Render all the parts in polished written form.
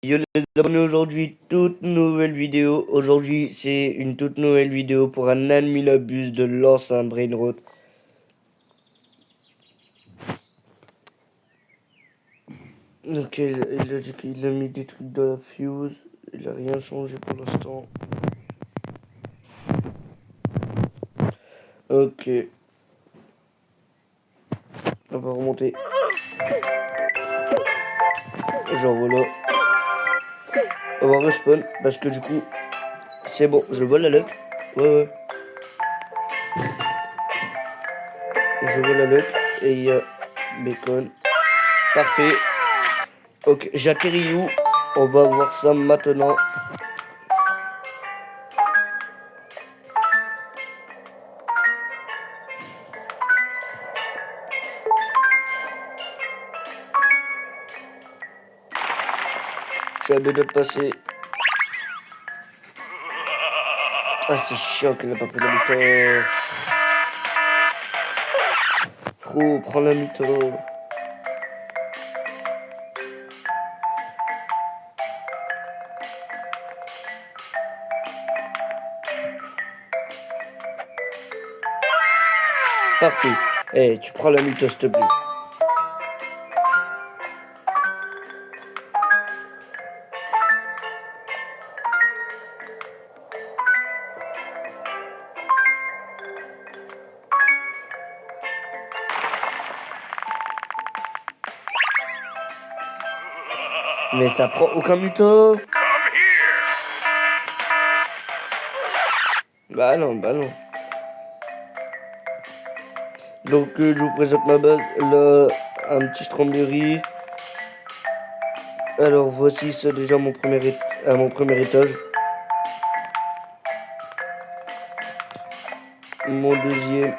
Yo les abonnés, aujourd'hui toute nouvelle vidéo. Aujourd'hui c'est une toute nouvelle vidéo pour un Adminabus de l'ancien Brainrot. Ok, il a dit qu'il a mis des trucs dans la fuse. Il a rien changé pour l'instant. Ok. On va remonter. Genre voilà. On va respawn parce que du coup c'est bon. Je vole la luck. Ouais. Je vole la luck. Et il y a bacon. Parfait. Ok, j'atterris où? On va voir ça maintenant. Je suis à deux de passer. Ah, c'est chiant qu'elle a pas pris la mytho. Trop, prends la mytho. Parfait. Eh, tu prends la mytho, s'il te plaît. Mais ça prend aucun mytho. Bah non. Donc, je vous présente ma base. Là, un petit strawberry. Alors, voici ça déjà mon premier étage. Mon deuxième,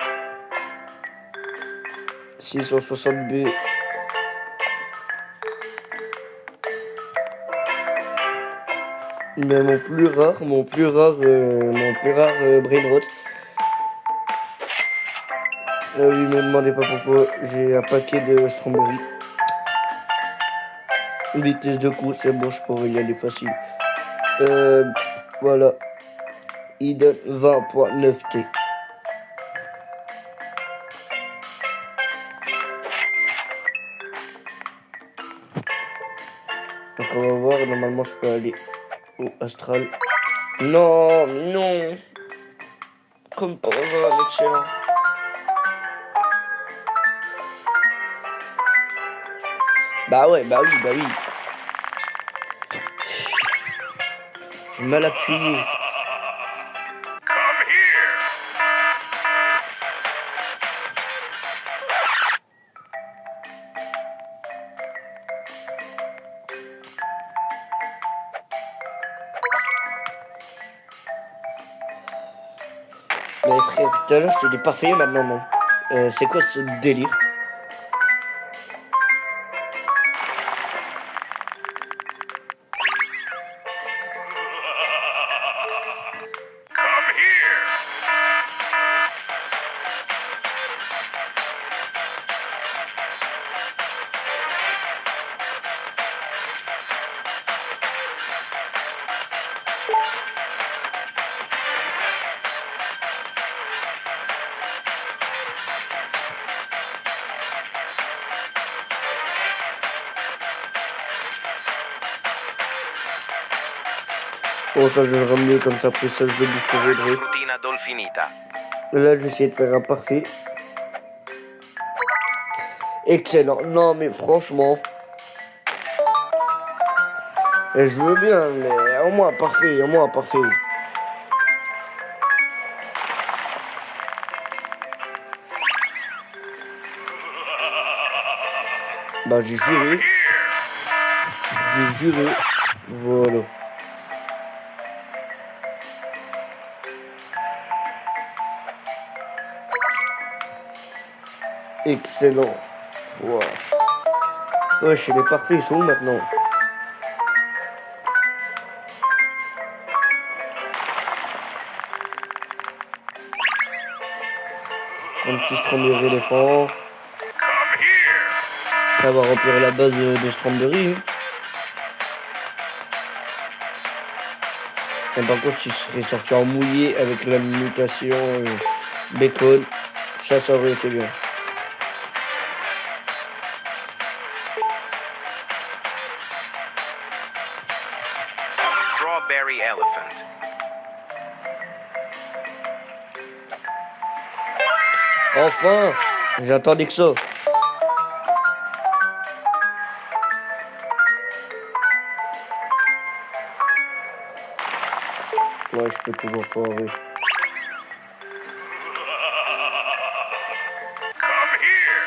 660B. Mais mon plus rare Brainrot. Oui, me demandez pas pourquoi, j'ai un paquet de strawberry. Vitesse de coup, c'est bon, je pourrais y aller facile. Voilà. Il donne 20.9T. Donc on va voir, normalement je peux aller au Astral. Non. Comme par hasard, excellent. Bah oui. J'ai mal appuyé. Mais frère, tout à l'heure je t'ai dit parfait, maintenant non. C'est quoi ce délire? Oh, ça je vais le ramener comme ça, après ça je le boufferai. Là je vais essayer de faire un parfait. Excellent. Non mais franchement. Je veux bien, mais au moins parfait. Bah j'ai juré. Voilà. Excellent. Wow. Wesh, les parfaits, ils sont où maintenant? Un petit strawberry éléphant. Ça va remplir la base de strawberry. Mais par contre, s'il serait sorti en mouillé avec la mutation bacon, ça aurait été bien. Strawberry Elephant. Enfin, j'attendais que ça. Ouais, je peux toujours pas arrêter. Come here.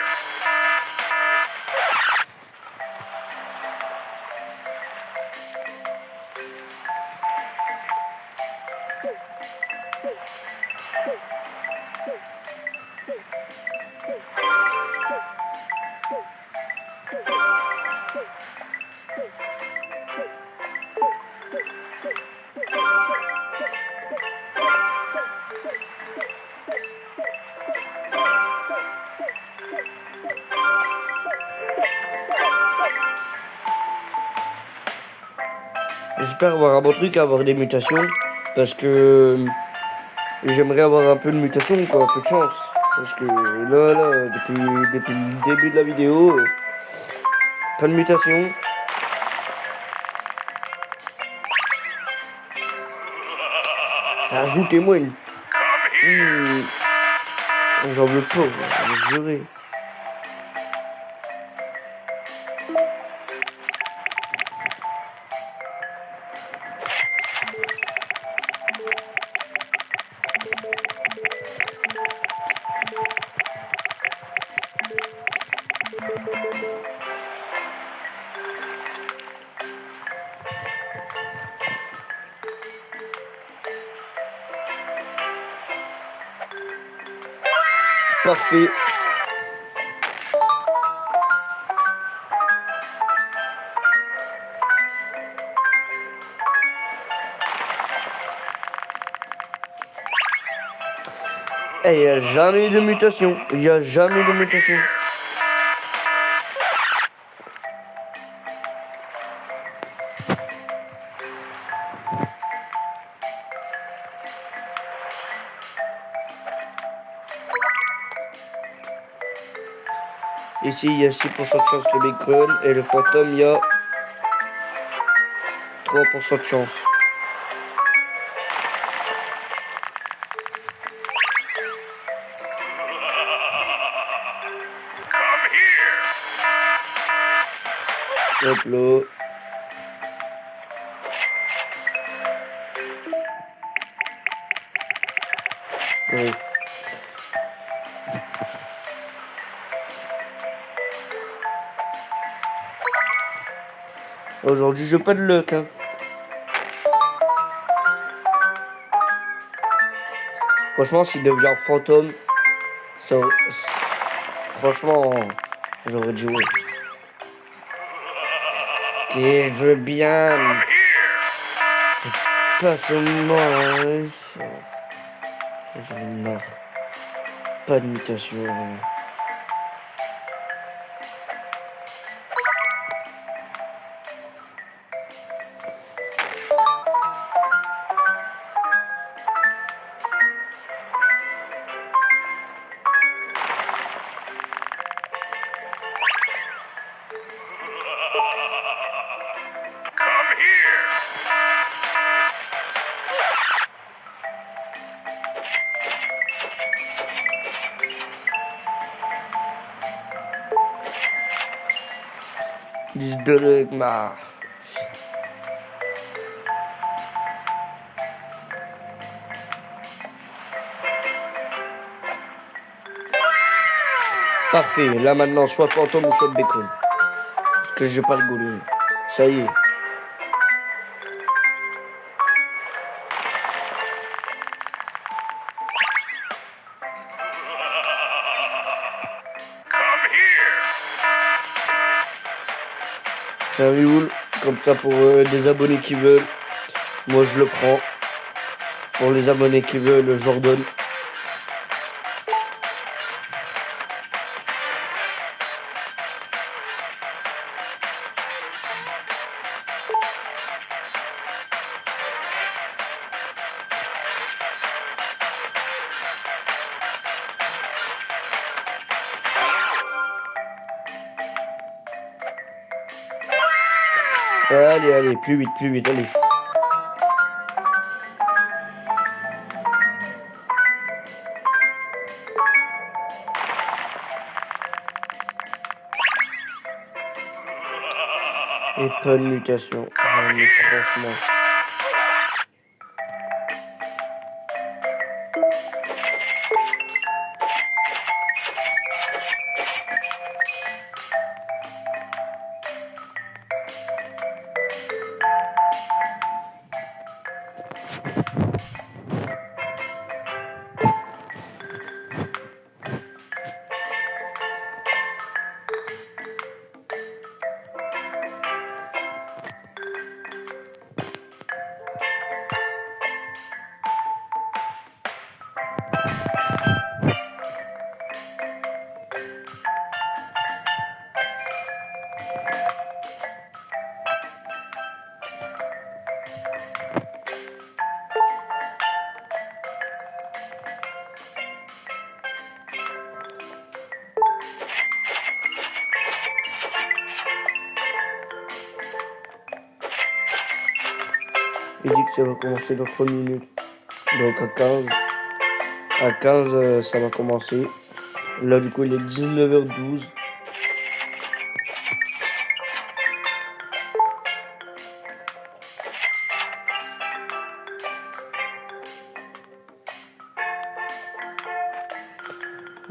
J'espère avoir un bon truc, avoir des mutations. Parce que j'aimerais avoir un peu de mutation, quoi, un peu de chance. Parce que là, depuis le début de la vidéo, pas de mutation. Ajoutez-moi une... J'en veux pas, je jurer. Parfait. Et il n'y a jamais eu de mutation. Il n'y a jamais eu de mutation. Ici, il y a 6% de chance le bacon. Et le fantôme, il y a 3% de chance. Come here. Hop là. Oui. Aujourd'hui, j'ai pas de luck, hein. Franchement, s'il devient fantôme, ça... franchement, j'aurais dû jouer. Ok, je veux bien. Come here. Pas seulement. J'en ai marre. Pas de mutation, rien. Come here. Dis de luck, marre. Parfait, là maintenant, soit fantôme ou soit bacon. Parce que j'ai pas rigolé. Ça y est. Come here. C'est un mule, comme ça pour des abonnés qui veulent. Moi je le prends. Pour les abonnés qui veulent, je leur donne. Allez, allez, plus vite, allez. Et pas de mutation. Come Mais here. franchement. Il dit que ça va commencer dans 3 minutes. Donc à 15 ça va commencer. Là du coup il est 19h12.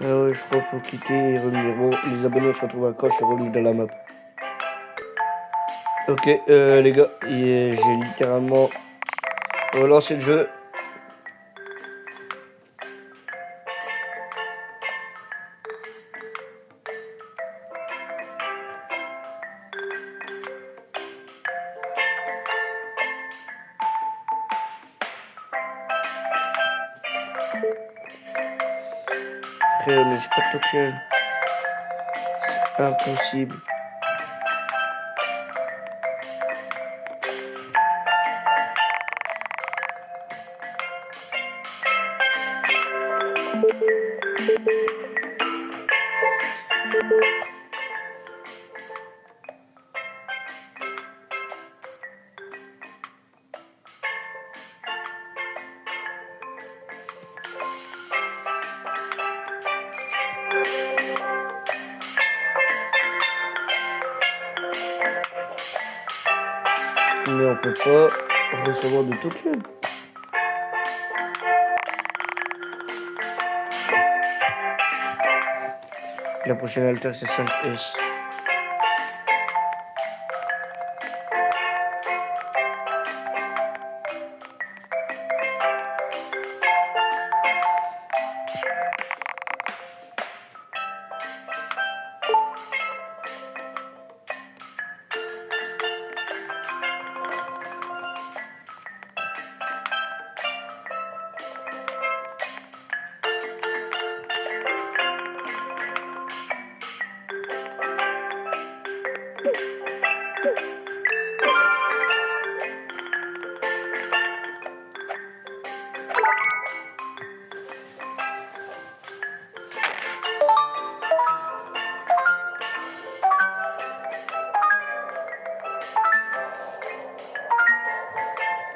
Ah ouais, je crois qu'il faut quitter et revenir. Bon, les abonnés se retrouvent à quand je suis revenu dans la map. Ok, les gars, j'ai littéralement relancé le jeu. Frère, mais j'ai pas de token. C'est impossible. Mais on peut pas recevoir de token. La prochaine alter c'est 5S.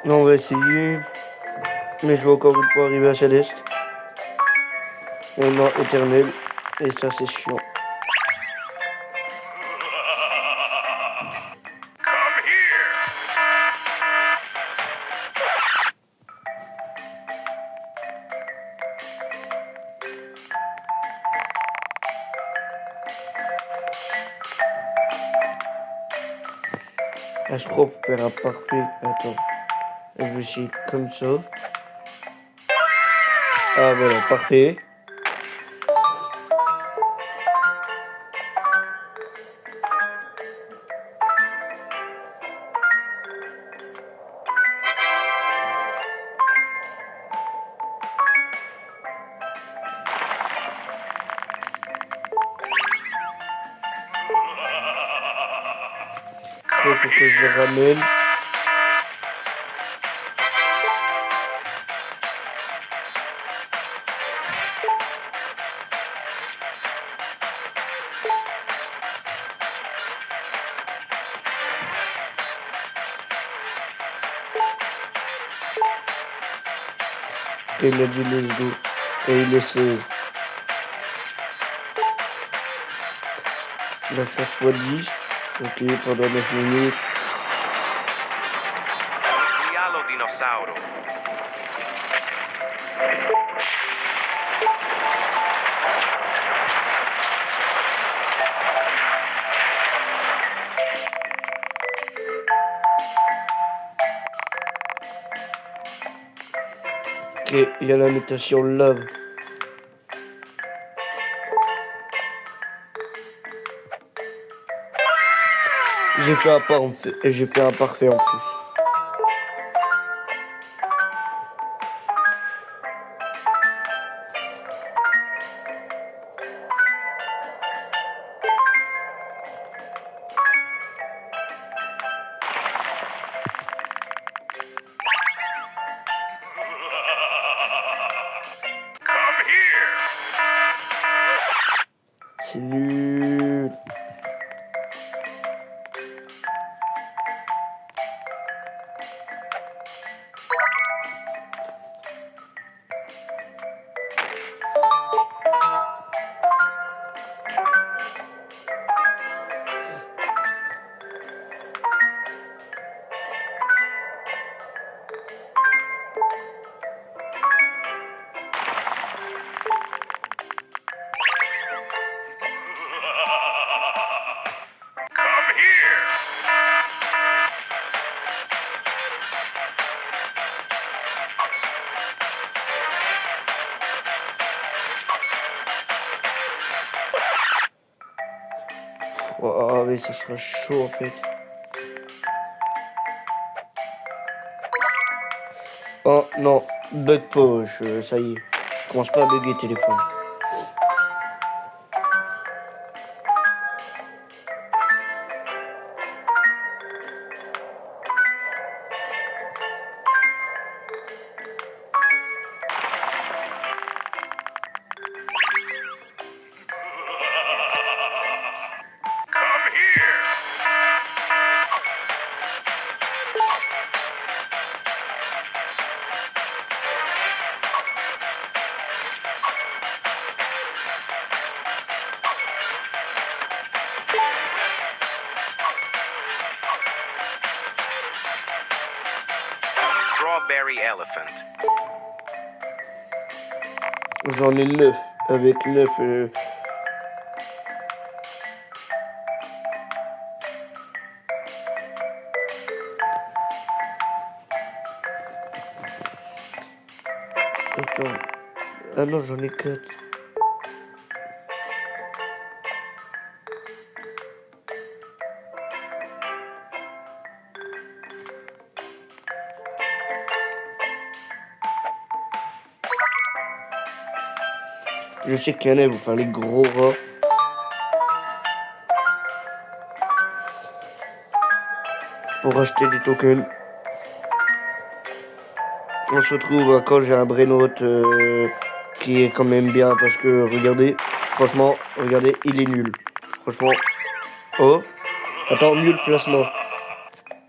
Non, on va essayer. Mais je vais encore une fois arriver à Céleste. Et non, éternel. Et ça, c'est chiant. Come here. Ah, je crois qu'on paiera parfait. Attends. Je vais essayer comme ça. Ah, voilà, parfait. Je crois qu'il faut que je le ramène. Et il a dit let's go. Et il est 16. La chance fois 10. Ok, pendant 9 minutes. Dialo dinosauro. Ok, il y a la mutation lave. J'ai fait un parfait, et j'ai fait un parfait en plus. Come here. C'est nul. Come here. Oh, mais ça sera chaud en fait. Oh non, bug poche, ça y est. Je commence pas à bugger téléphone. Come here. Strawberry elephant. J'en ai 9. Avec 9. Attends. Ah non, j'en ai 4. Je sais qu'il y en a, ils vont faire les gros rats. Pour acheter des tokens. On se retrouve quand j'ai un brainote qui est quand même bien parce que regardez, franchement, regardez, il est nul. Franchement. Oh. Attends, nul placement.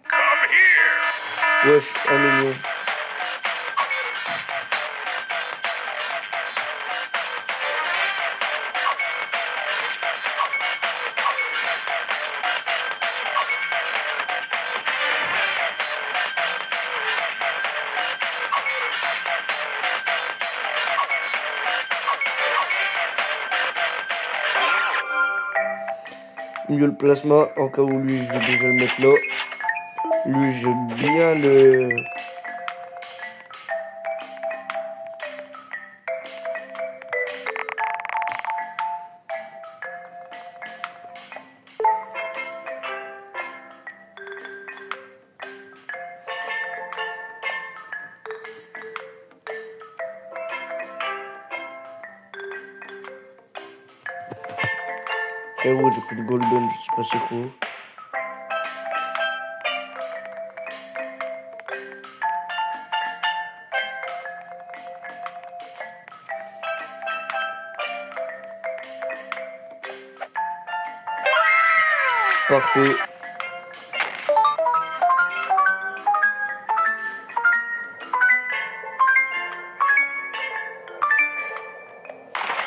Come here. Wesh, 1 million. Mieux le plasma, en cas où lui, je vais déjà le mettre là. Lui, j'aime bien le... Frérot, j'ai plus de golden, je sais pas c'est quoi. Parfait.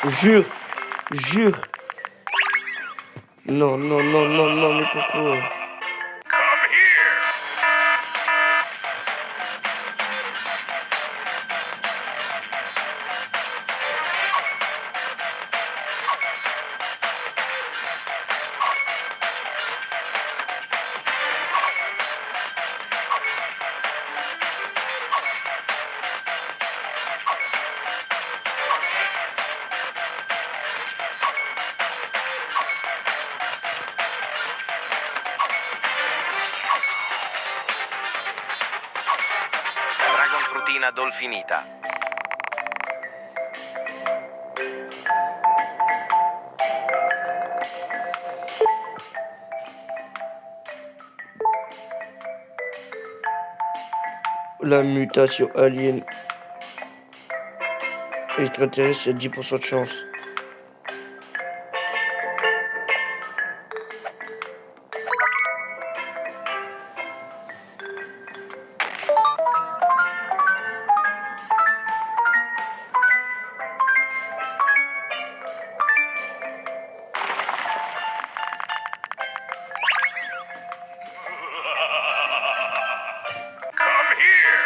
Jure. Jure. Non, non, non, non, non, mais pourquoi? Come here. Dragon Frutina Dolfinita. La mutation alien extraterrestre, il y a 10% de chance. Come here.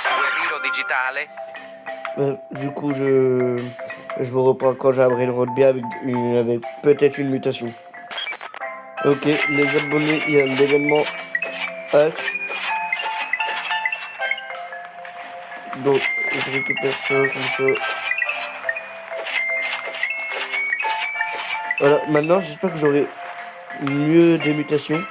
Guerrero digitale. Du coup, je vous reprends quand j'arriverai le roadbie avec peut-être une mutation. Ok, les abonnés, il y a l'événement hack. Donc, je récupère ça comme ça. Voilà, maintenant, j'espère que j'aurai mieux des mutations.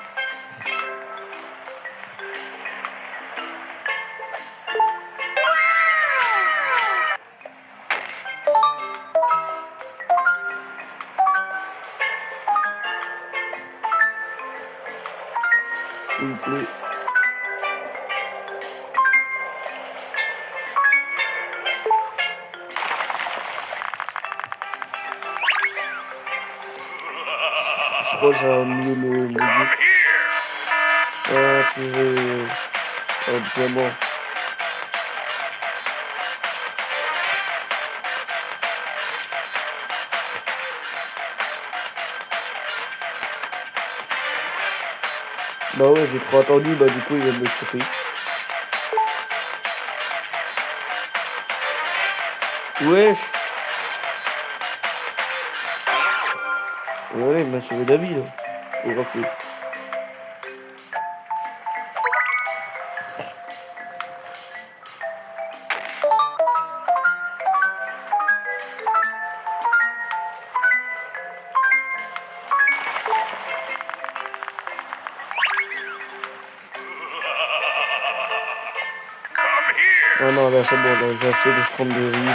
S'il vous plaît. Je crois que ça va mieux le Come here. Ah, purée. Oh, diamant. Bah ouais, j'ai trop attendu, bah du coup il va me choper. Wesh. Voilà, il m'a sauvé la vie là. Au rappel. Come here. Ah non, là c'est bon, là, j'ai assez de prendre de riz là.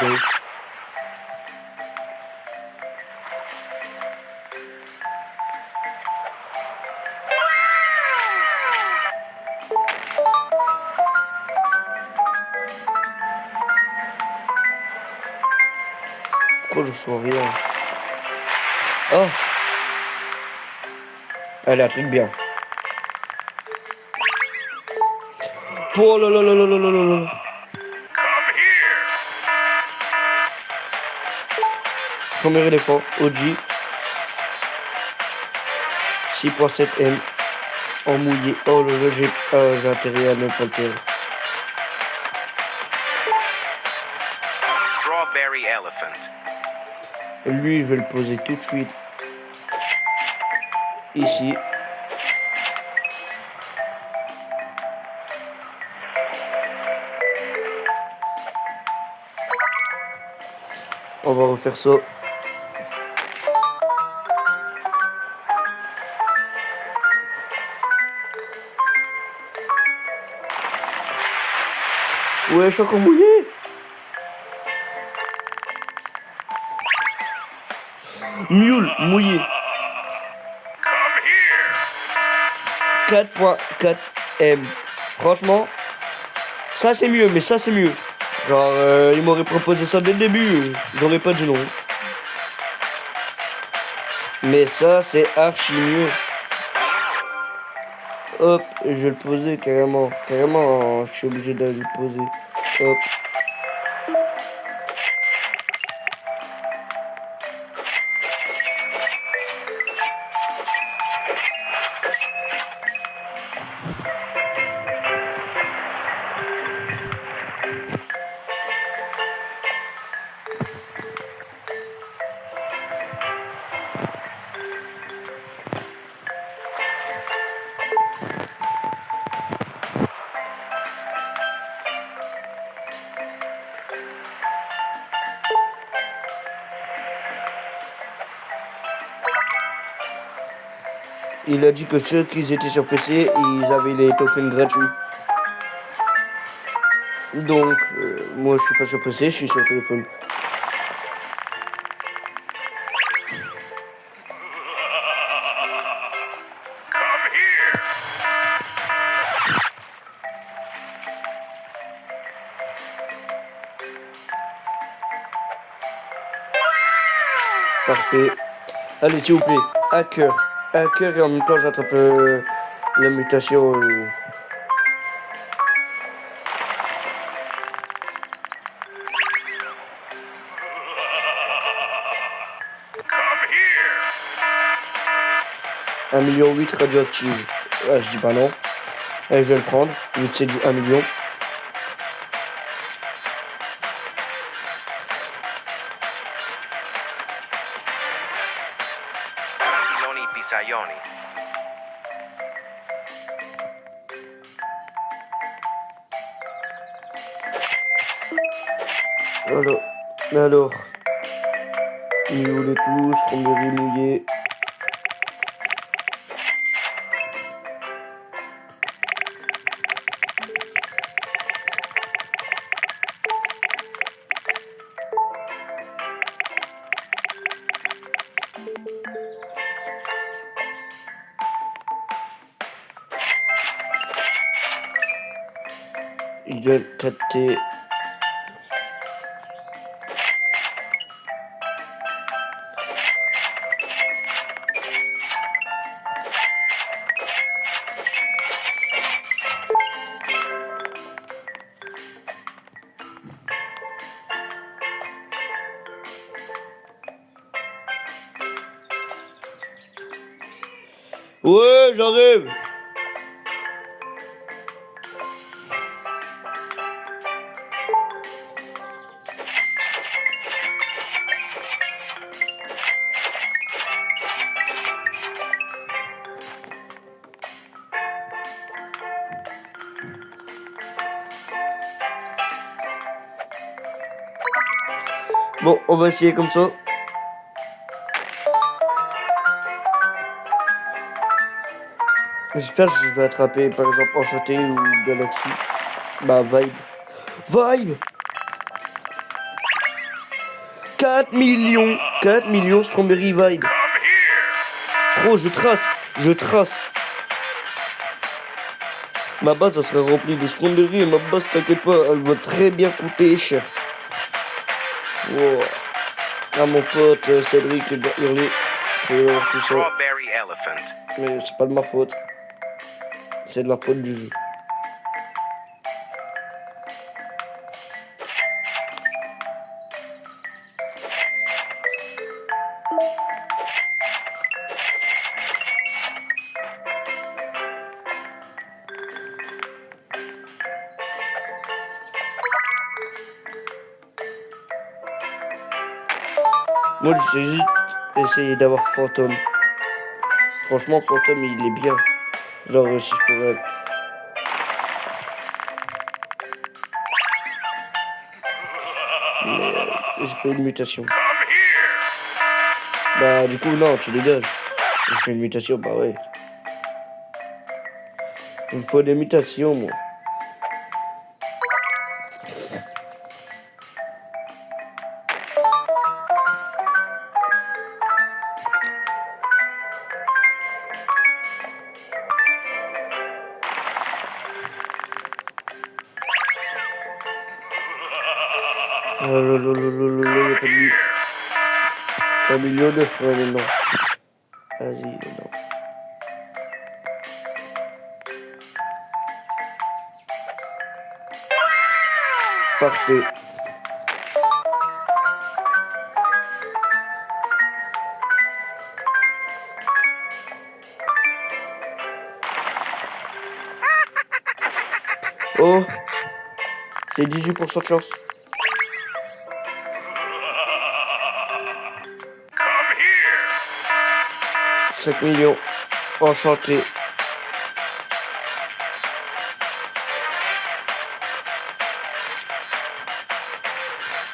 Pourquoi je reçois rien? Oh. Allez, un truc bien. Oh là là là là là là là là. Come here. Premier éléphant, OG. 6.7 M. En mouillé. Oh là là, j'ai intérêt à ne pas le perdre. Strawberry Elephant. Lui, je vais le poser tout de suite. Ici. On va refaire ça. Ouais, je suis encore mouillé. Mule, mouillé. Come here. 4.4M. Franchement, ça c'est mieux, mais ça c'est mieux. Genre, il m'aurait proposé ça dès le début, j'aurais pas dit non. Mais ça, c'est archi mieux. Hop, je vais le poser carrément. Carrément, je suis obligé d'aller le poser. Hop. Il a dit que ceux qui étaient sur PC, ils avaient les tokens gratuits. Donc, moi je suis pas sur PC, je suis sur téléphone. Come here. Parfait. Allez, s'il vous plaît, hacker. Hacker et en même temps j'attrape la mutation. Come here. 1,8 million radioactive. Ah, je dis pas non. Allez, je vais le prendre. Vu que c'est dit 1 million. Piloni Pisaioni. Alors. Mouillé tous, tromberie mouillée. Eagle 4T. Ouais, j'arrive. Bon, on va essayer comme ça. J'espère que je vais attraper par exemple Enchanté ou Galaxy. Bah Vibe. Vibe 4 millions 4 millions Strawberry Vibe. Come here. Gros, je trace. Ma base, elle sera remplie de Strawberry et ma base, t'inquiète pas, elle va très bien coûter cher. Wow. Ah, mon pote Cédric, il doit hurler. Et tout ça. Strawberry Elephant. Mais c'est pas de ma faute. C'est de la faute du jeu. Moi, j'ai juste essayé d'avoir Fantôme. Franchement, Fantôme, il est bien. Genre, si je pourrais... Mais j'ai pas eu de mutation. Come here. Bah, du coup, non, tu dégages. J'ai fait une mutation, bah ouais. Il me faut des mutations, moi. Oh là là là là là, il n'y a pas de lui. Un million de... Ouais, mais non. Vas-y, non. Parfait. Oh, c'est 18% de chance. Come here. 5 millions. Enchanté.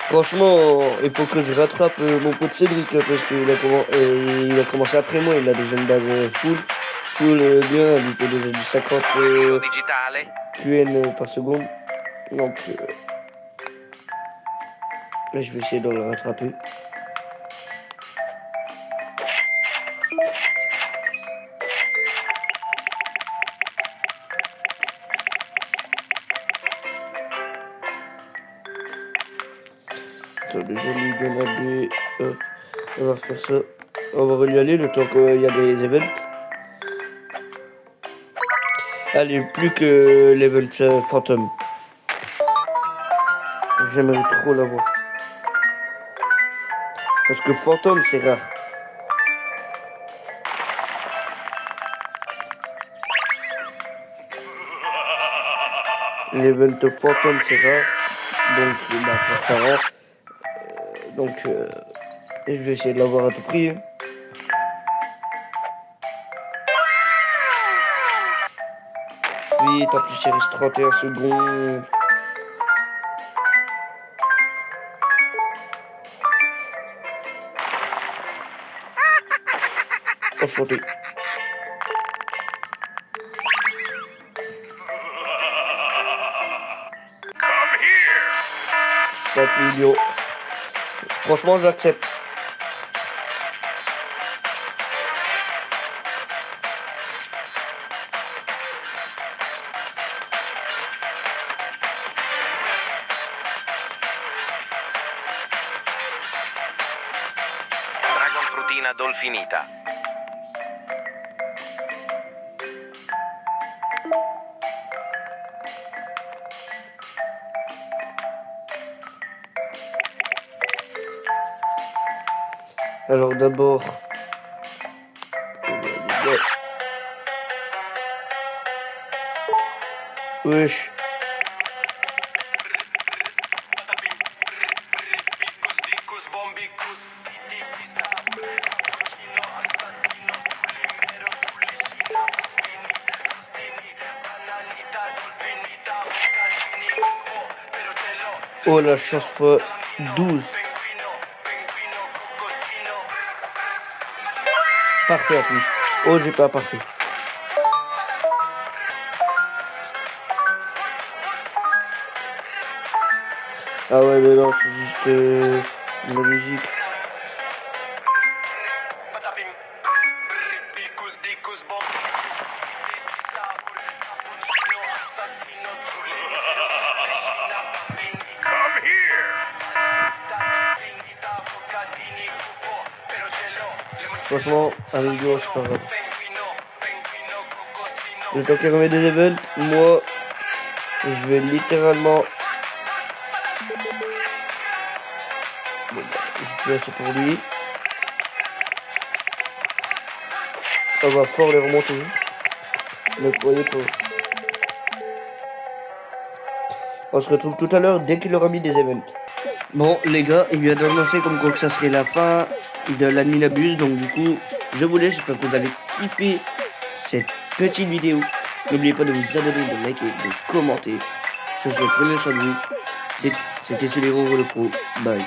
Franchement, il faut que je rattrape mon pote Cédric là, parce qu'il a commencé après moi, il a déjà une base full bien, il fait déjà du 50 Filo digitale. QN par seconde. Donc là je vais essayer de le rattraper. Attends, déjà lui donne la B. On va faire ça. On va lui aller le temps qu'il y a des events. Allez, plus que l'event Phantom. J'aimerais trop l'avoir. Parce que Phantom c'est rare. L'event Phantom c'est rare. Donc c'est rare. Donc je vais essayer de l'avoir à tout prix. Vite, en plus il reste 31 secondes. Enchanté. Come here. 5 millions. Franchement, j'accepte. Dragon Frutina Dolfinita. Alors d'abord... Wesh. Oh la chance fois 12. Parfait en plus. Oh j'ai pas parfait. Ah ouais mais non c'est juste de la musique. Come here. Franchement, un million c'est pas grave. Le temps qu'il remet des events, moi je vais littéralement... Bon bah, j'ai plus assez pour lui. On va fort les remonter. Ne croyez pas. On se retrouve tout à l'heure dès qu'il aura mis des events. Bon les gars, il vient d'annoncer comme quoi que ça serait la fin de la nuit l'abuse. Donc du coup, je vous laisse. J'espère que vous avez kiffé cette petite vidéo. N'oubliez pas de vous abonner, de liker, de commenter. Sur ce, prenez soin de vous. C'était Célero le Pro. Bye.